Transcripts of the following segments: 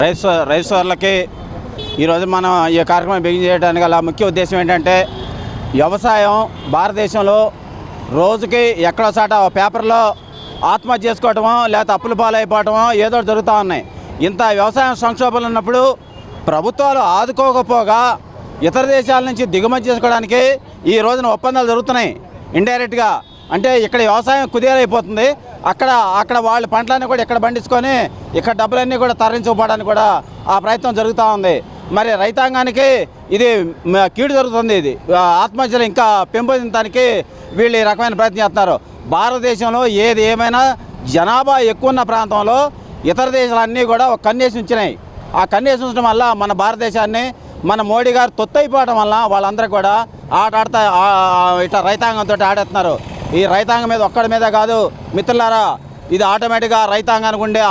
రైతులకి ఈరోజు మనం ఈ కార్యక్రమం బిగిన్ చేయడానికి గల ముఖ్య ఉద్దేశం ఏంటంటే వ్యవసాయం భారతదేశంలో రోజుకి ఎక్కడో సాట పేపర్లో ఆత్మహత్య చేసుకోవటమో లేకపోతే అప్పుల పాలైపోవటమో ఏదో జరుగుతూ ఉన్నాయి. ఇంత వ్యవసాయం సంక్షోభంలో ఉన్నప్పుడు ప్రభుత్వాలు ఆదుకోకపోగా ఇతర దేశాల నుంచి దిగుమతి చేసుకోవడానికి ఈ రోజున ఒప్పందాలు జరుగుతున్నాయి. ఇండైరెక్ట్గా అంటే ఇక్కడ వ్యవసాయం కుదేలైపోతుంది. అక్కడ వాళ్ళ పంటలన్నీ కూడా ఇక్కడ పండించుకొని ఇక్కడ డబ్బులన్నీ కూడా తరలించుకోవడానికి కూడా ఆ ప్రయత్నం జరుగుతూ ఉంది. మరి రైతాంగానికి ఇది కీడు జరుగుతుంది. ఇది ఆత్మహత్యలు ఇంకా పెంపొందించడానికి వీళ్ళు ఈ రకమైన ప్రయత్నం చేస్తున్నారు. భారతదేశంలో ఏది ఏమైనా జనాభా ఎక్కువ ఉన్న ప్రాంతంలో ఇతర దేశాలన్నీ కూడా ఒక కన్నేసి ఉంచినాయి. ఆ కన్నేసి ఉంచడం వల్ల మన భారతదేశాన్ని మన మోడీ గారు తొత్తైపోవడం వల్ల వాళ్ళందరూ కూడా ఆడతా ఇట్లా రైతాంగంతో ఆడేస్తున్నారు. ఈ రైతాంగం మీద ఒక్కడి మీద కాదు మిత్రులారా, ఇది ఆటోమేటిక్గా రైతాంగానికి ఉండే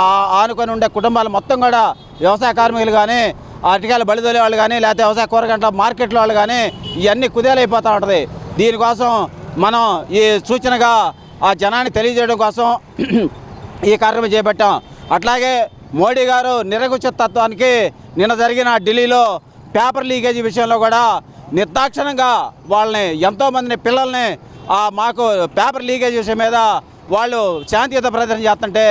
ఆనుకొని ఉండే కుటుంబాలు మొత్తం కూడా వ్యవసాయ కార్మికులు కానీ అరటికాయలు బలిదొలే వాళ్ళు కానీ లేకపోతే వ్యవసాయ కూరగాయల మార్కెట్లో వాళ్ళు కానీ ఇవన్నీ కుదేలైపోతూ ఉంటుంది. దీనికోసం మనం ఈ సూచనగా ఆ జనాన్ని తెలియజేయడం కోసం ఈ కార్యక్రమం చేపట్టాం. అట్లాగే మోడీ గారు నిరకుశతత్వానికి నిన్న జరిగిన ఢిల్లీలో పేపర్ లీకేజీ విషయంలో కూడా నిర్దాక్షిణంగా వాళ్ళని ఎంతోమందిని పిల్లల్ని మాకు పేపర్ లీకేజ్ విషయం మీద వాళ్ళు శాంతియుత ప్రదర్శన చేస్తుంటే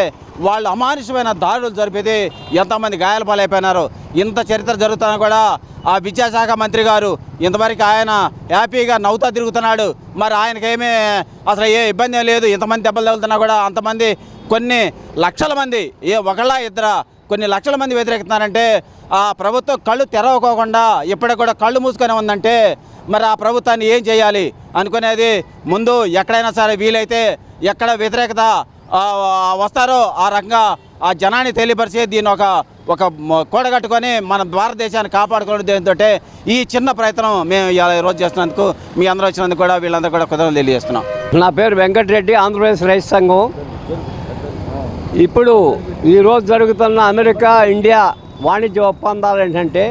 వాళ్ళు అమానుషమైన దాడులు జరిపేది ఎంతోమంది గాయాల పాలైపోయినారు. ఇంత చరిత్ర జరుగుతున్నా కూడా ఆ విద్యాశాఖ మంత్రి గారు ఇంతవరకు ఆయన హ్యాపీగా నవ్వుతా తిరుగుతున్నాడు. మరి ఆయనకేమీ అసలు ఏ ఇబ్బంది లేదు. ఇంతమంది దెబ్బలు తగులుతున్నా కూడా అంతమంది కొన్ని లక్షల మంది ఒకళ్ళ ఇద్దరు కొన్ని లక్షల మంది వ్యతిరేకిస్తున్నారంటే ఆ ప్రభుత్వం కళ్ళు తెరవకోకుండా ఇప్పటికి కూడా కళ్ళు మూసుకొని ఉందంటే మరి ఆ ప్రభుత్వాన్ని ఏం చేయాలి అనుకునేది ముందు ఎక్కడైనా సరే వీలైతే ఎక్కడ వ్యతిరేకత వస్తారో ఆ రకంగా ఆ జనాన్ని తెలియపరిచే దీన్ని ఒక కూడగట్టుకొని మన భారతదేశాన్ని కాపాడుకోవడం దీంతో ఈ చిన్న ప్రయత్నం మేము ఈరోజు చేస్తున్నందుకు మీ అందరూ వచ్చినందుకు కూడా వీళ్ళందరూ కూడా కృతజ్ఞతలు తెలియజేస్తున్నాం. నా పేరు వెంకటరెడ్డి, ఆంధ్రప్రదేశ్ రైతు సంఘం. ఇప్పుడు ఈరోజు జరుగుతున్న అమెరికా ఇండియా వాణిజ్య ఒప్పందాలు ఏంటంటే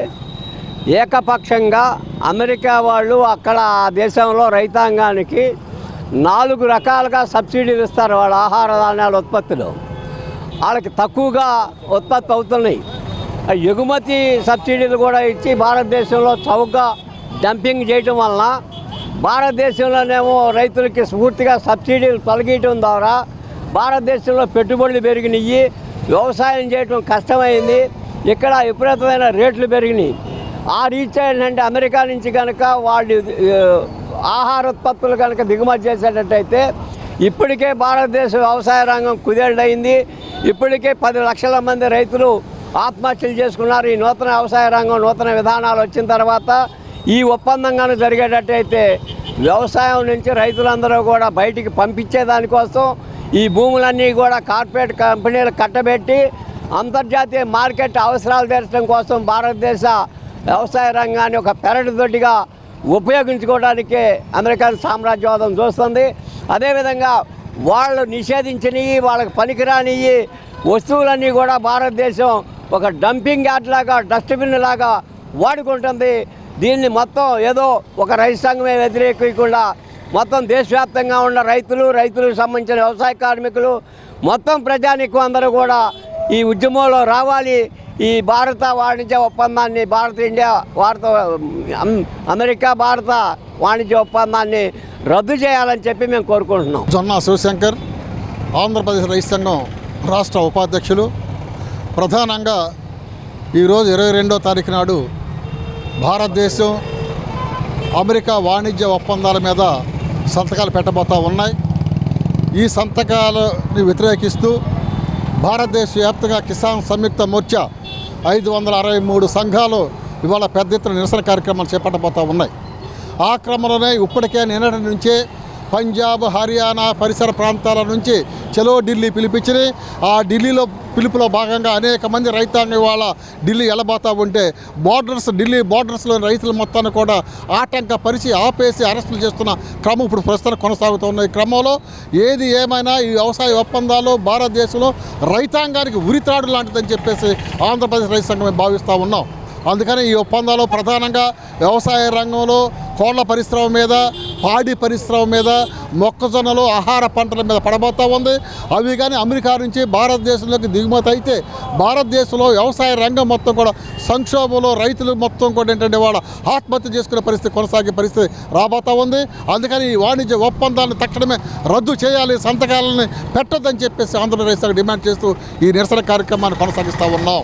ఏకపక్షంగా అమెరికా వాళ్ళు అక్కడ ఆ దేశంలో రైతాంగానికి 4 రకాలుగా సబ్సిడీలు ఇస్తారు. వాళ్ళ ఆహార ధాన్యాల ఉత్పత్తులు వాళ్ళకి తక్కువగా ఉత్పత్తి అవుతున్నాయి. ఎగుమతి సబ్సిడీలు కూడా ఇచ్చి భారతదేశంలో చౌకగా డంపింగ్ చేయటం వలన భారతదేశంలోనేమో రైతులకి పూర్తిగా సబ్సిడీలు తొలగించడం ద్వారా భారతదేశంలో పెట్టుబడులు పెరిగినాయి, వ్యవసాయం చేయటం కష్టమైంది, ఇక్కడ విపరీతమైన రేట్లు పెరిగినాయి. ఆ రీచ్ ఏంటంటే అమెరికా నుంచి కనుక వాళ్ళు ఆహార ఉత్పత్తులు కనుక దిగుమతి చేసేటట్టయితే ఇప్పటికే భారతదేశ వ్యవసాయ రంగం కుదేళ్ళయింది. ఇప్పటికే 10 లక్షల మంది రైతులు ఆత్మహత్యలు చేసుకున్నారు. ఈ నూతన వ్యవసాయ రంగం నూతన విధానాలు వచ్చిన తర్వాత ఈ ఒప్పందం కనుక జరిగేటట్టయితే వ్యవసాయం నుంచి రైతులందరూ కూడా బయటికి పంపించేదానికోసం ఈ భూములన్నీ కూడా కార్పొరేట్ కంపెనీలు కట్టబెట్టి అంతర్జాతీయ మార్కెట్ అవసరాలు తీర్చడం కోసం భారతదేశ వ్యవసాయ రంగాన్ని ఒక పెరటిదొడ్డిగా ఉపయోగించుకోవడానికే అమెరికన్ సామ్రాజ్యవాదం చూస్తుంది. అదేవిధంగా వాళ్ళు నిషేధించినవి వాళ్ళకి పనికిరానివి వస్తువులన్నీ కూడా భారతదేశం ఒక డంపింగ్ యార్డ్ లాగా డస్ట్బిన్ లాగా వాడుకుంటుంది. దీన్ని మొత్తం ఏదో ఒక రైతు సంఘమే వ్యతిరేకించకుండా మొత్తం దేశవ్యాప్తంగా ఉన్న రైతులకు సంబంధించిన వ్యవసాయ కార్మికులు మొత్తం ప్రజానీకం అందరూ కూడా ఈ ఉద్యమంలో రావాలి. ఈ భారత వాణిజ్య ఒప్పందాన్ని అమెరికా భారత వాణిజ్య ఒప్పందాన్ని రద్దు చేయాలని చెప్పి మేము కోరుకుంటున్నాం. జొన్న శివశంకర్, ఆంధ్రప్రదేశ్ రైతు సంఘం రాష్ట్ర ఉపాధ్యక్షులు. ప్రధానంగా ఈరోజు 22వ తారీఖు నాడు భారతదేశం అమెరికా వాణిజ్య ఒప్పందాల మీద సంతకాలు పెట్టబోతూ ఉన్నాయి. ఈ సంతకాలని వ్యతిరేకిస్తూ భారతదేశ వ్యాప్తంగా కిసాన్ సంయుక్త మోర్చా 563 సంఘాలు ఇవాళ పెద్ద ఎత్తున నిరసన కార్యక్రమాలు చేపట్టబోతూ ఉన్నాయి. ఆ క్రమంలోనే ఇప్పటికే నిన్నటి నుంచే పంజాబ్, హర్యానా పరిసర ప్రాంతాల నుంచి చలో ఢిల్లీ పిలిపించి ఆ ఢిల్లీలో పిలుపులో భాగంగా అనేక మంది రైతాంగం ఇవాళ ఢిల్లీ వెళ్ళబోతూ ఉంటే ఢిల్లీ బోర్డర్స్లోని రైతుల మొత్తాన్ని కూడా ఆటంకపరిచి ఆపేసి అరెస్టులు చేస్తున్న క్రమం ఇప్పుడు ప్రస్తుతం కొనసాగుతున్న ఈ క్రమంలో ఏది ఏమైనా ఈ వ్యవసాయ ఒప్పందాలు భారతదేశంలో రైతాంగానికి ఉరితాడు లాంటిదని చెప్పేసి ఆంధ్రప్రదేశ్ రైతు సంఘమే భావిస్తూ ఉన్నాం. అందుకని ఈ ఒప్పందాలు ప్రధానంగా వ్యవసాయ రంగంలో కోళ్ల పరిశ్రమ మీద పాడి పరిశ్రమ మీద, మొక్కజొన్నలు, ఆహార పంటల మీద పడబోతూ ఉంది. అవి కానీ అమెరికా నుంచి భారతదేశంలోకి దిగుమతి అయితే భారతదేశంలో వ్యవసాయ రంగం మొత్తం కూడా సంక్షోభంలో, రైతులు మొత్తం కూడా ఏంటంటే వాళ్ళ ఆత్మహత్య చేసుకునే పరిస్థితి, కొనసాగే పరిస్థితి రాబోతూ ఉంది. అందుకని ఈ వాణిజ్య ఒప్పందాన్ని తక్షణమే రద్దు చేయాలి, సంతకాలని పెట్టొద్దని చెప్పేసి ఆంధ్రప్రదేశ్ డిమాండ్ చేస్తూ ఈ నిరసన కార్యక్రమాన్ని కొనసాగిస్తూ ఉన్నాం.